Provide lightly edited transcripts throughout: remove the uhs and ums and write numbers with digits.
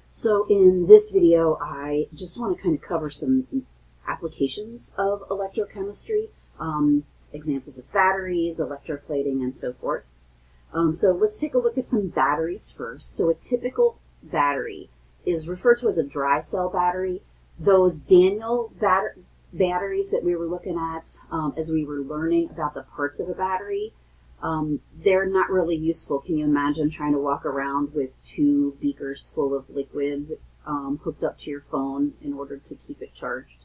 So in this video, I just want to kind of cover some applications of electrochemistry, examples of batteries, electroplating, and so forth. So let's take a look at some batteries first. So a typical battery is referred to as a dry cell battery. Those Daniel batteries that we were looking at as we were learning about the parts of a battery, they're not really useful. Can you imagine trying to walk around with 2 beakers full of liquid hooked up to your phone in order to keep it charged?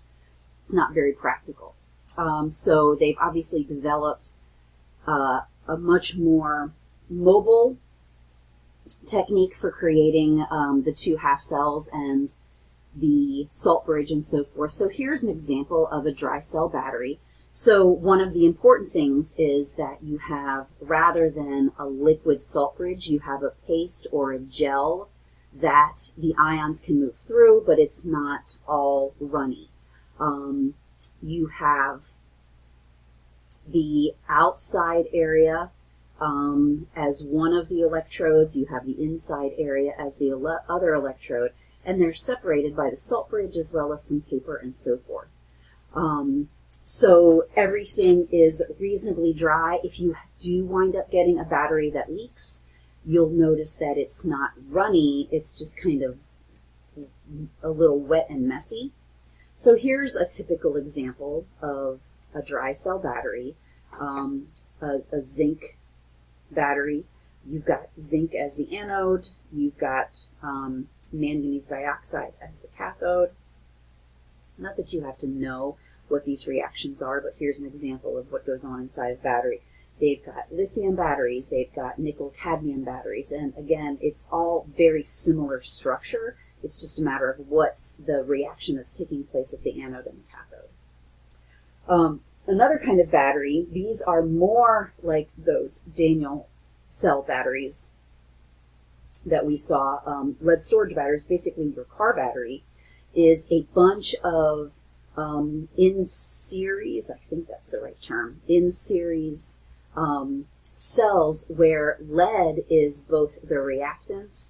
It's not very practical. So they've obviously developed a much more mobile technique for creating the 2 half cells and the salt bridge and so forth. So here's an example of a dry cell battery. So one of the important things is that you have, rather than a liquid salt bridge, you have a paste or a gel that the ions can move through, but it's not all runny. You have the outside area as one of the electrodes, you have the inside area as the other electrode, and they're separated by the salt bridge as well as some paper and so forth. So everything is reasonably dry. If you do wind up getting a battery that leaks, you'll notice that it's not runny, it's just kind of a little wet and messy. So here's a typical example of a dry cell battery, a zinc battery. You've got zinc as the anode, you've got manganese dioxide as the cathode. Not that you have to know what these reactions are, but here's an example of what goes on inside a battery. They've got lithium batteries, they've got nickel-cadmium batteries, and again, it's all very similar structure. It's just a matter of what's the reaction that's taking place at the anode and the cathode. Another kind of battery, these are more like those Daniel cell batteries that we saw. Lead storage batteries, basically your car battery, is a bunch of in series, I think that's the right term, in series cells where lead is both the reactant,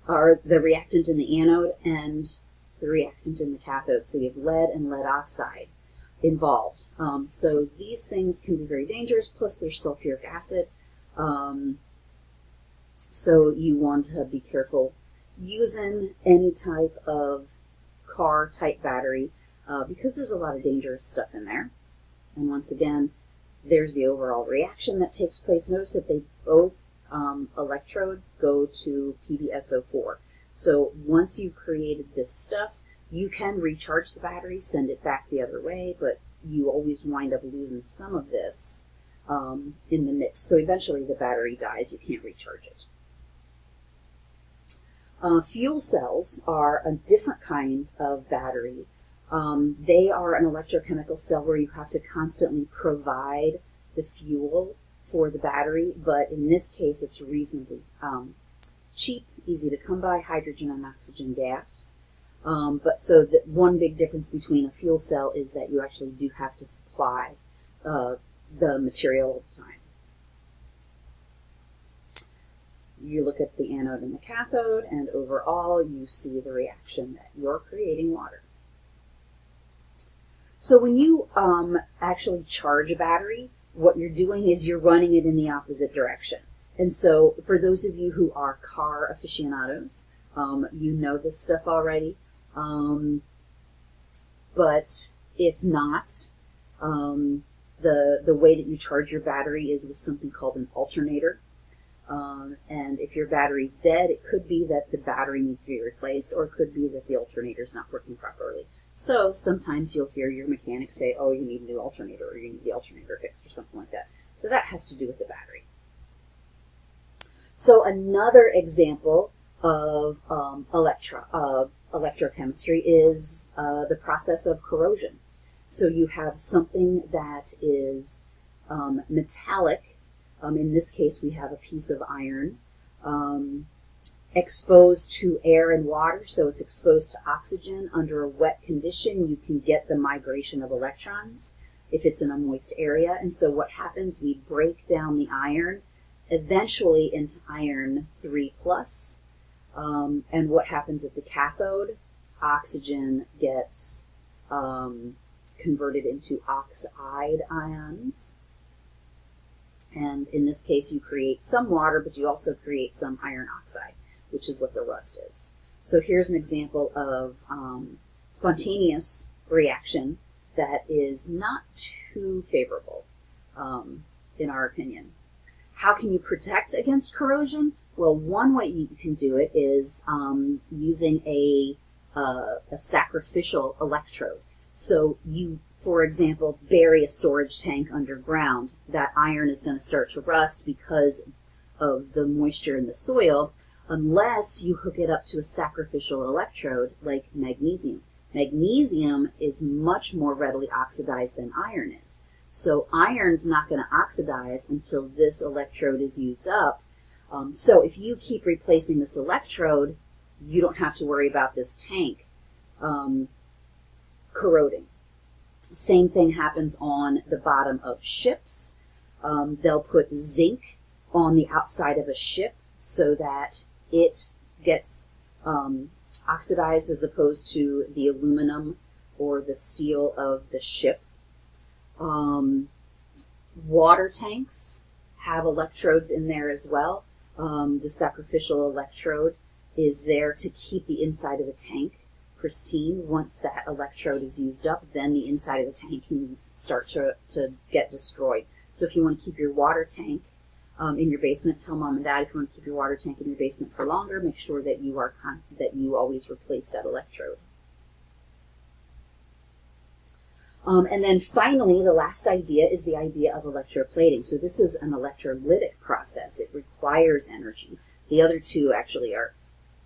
or the reactant in the anode and the reactant in the cathode. So you have lead and lead oxide involved. So these things can be very dangerous, plus there's sulfuric acid. So you want to be careful using any type of car type battery because there's a lot of dangerous stuff in there. And once again, there's the overall reaction that takes place. Notice that they both electrodes go to PbSO4. So once you've created this stuff, you can recharge the battery, send it back the other way, but you always wind up losing some of this in the mix. So eventually the battery dies, you can't recharge it. Fuel cells are a different kind of battery. They are an electrochemical cell where you have to constantly provide the fuel for the battery, but in this case it's reasonably cheap, easy to come by, hydrogen and oxygen gas. But so the one big difference between a fuel cell is that you actually do have to supply the material all the time. You look at the anode and the cathode, and overall you see the reaction that you're creating water. So when you actually charge a battery, what you're doing is you're running it in the opposite direction. And so for those of you who are car aficionados, you know this stuff already. But if not, the way that you charge your battery is with something called an alternator. And if your battery's dead, it could be that the battery needs to be replaced, or it could be that the alternator's not working properly. So sometimes you'll hear your mechanic say, oh, you need a new alternator, or you need the alternator fixed, or something like that. So that has to do with the battery. So another example of electrochemistry is the process of corrosion. So you have something that is metallic. In this case, we have a piece of iron exposed to air and water, so it's exposed to oxygen. Under a wet condition, you can get the migration of electrons if it's in a moist area. And so what happens, we break down the iron eventually into iron 3+, And what happens at the cathode? Oxygen gets converted into oxide ions. And in this case, you create some water, but you also create some iron oxide, which is what the rust is. So here's an example of spontaneous reaction that is not too favorable, in our opinion. How can you protect against corrosion? Well, one way you can do it is using a sacrificial electrode. So you, for example, bury a storage tank underground. That iron is going to start to rust because of the moisture in the soil, unless you hook it up to a sacrificial electrode like magnesium. Magnesium is much more readily oxidized than iron is. So iron's not going to oxidize until this electrode is used up. So if you keep replacing this electrode, you don't have to worry about this tank corroding. Same thing happens on the bottom of ships. They'll put zinc on the outside of a ship so that it gets oxidized as opposed to the aluminum or the steel of the ship. Water tanks have electrodes in there as well. The sacrificial electrode is there to keep the inside of the tank pristine. Once that electrode is used up, then the inside of the tank can start to get destroyed. So if you want to keep your water tank in your basement, tell mom and dad if you want to keep your water tank in your basement for longer, make sure that you always replace that electrode. And then finally, the last idea is the idea of electroplating. So this is an electrolytic process. It requires energy. The other two actually are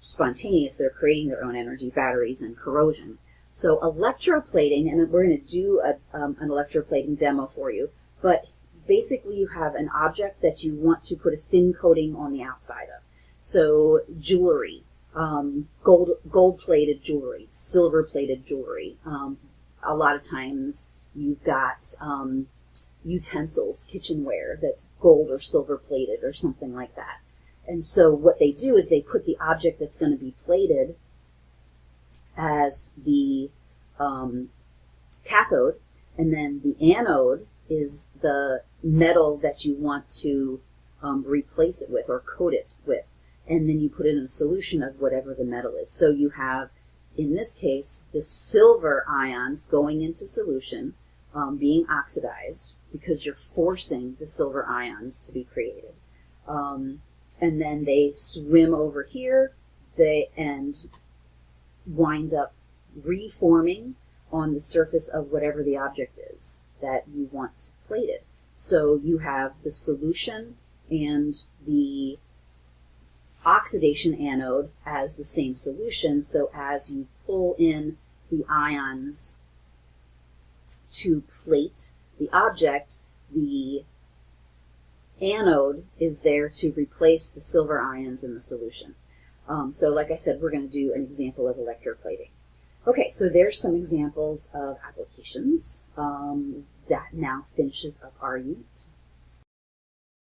spontaneous. They're creating their own energy, batteries and corrosion. So electroplating, and we're going to do an electroplating demo for you, but basically you have an object that you want to put a thin coating on the outside of. So jewelry, gold-plated jewelry, silver-plated jewelry. A lot of times you've got utensils, kitchenware that's gold or silver plated or something like that. And so what they do is they put the object that's going to be plated as the cathode, and then the anode is the metal that you want to replace it with or coat it with. And then you put it in a solution of whatever the metal is. So you have, in this case, the silver ions going into solution, being oxidized because you're forcing the silver ions to be created. And then they swim over here and wind up reforming on the surface of whatever the object is that you want plated. So you have the solution and the oxidation anode as the same solution. So as you pull in the ions to plate the object, the anode is there to replace the silver ions in the solution. So like I said, we're going to do an example of electroplating. Okay, so there's some examples of applications. That now finishes up our unit.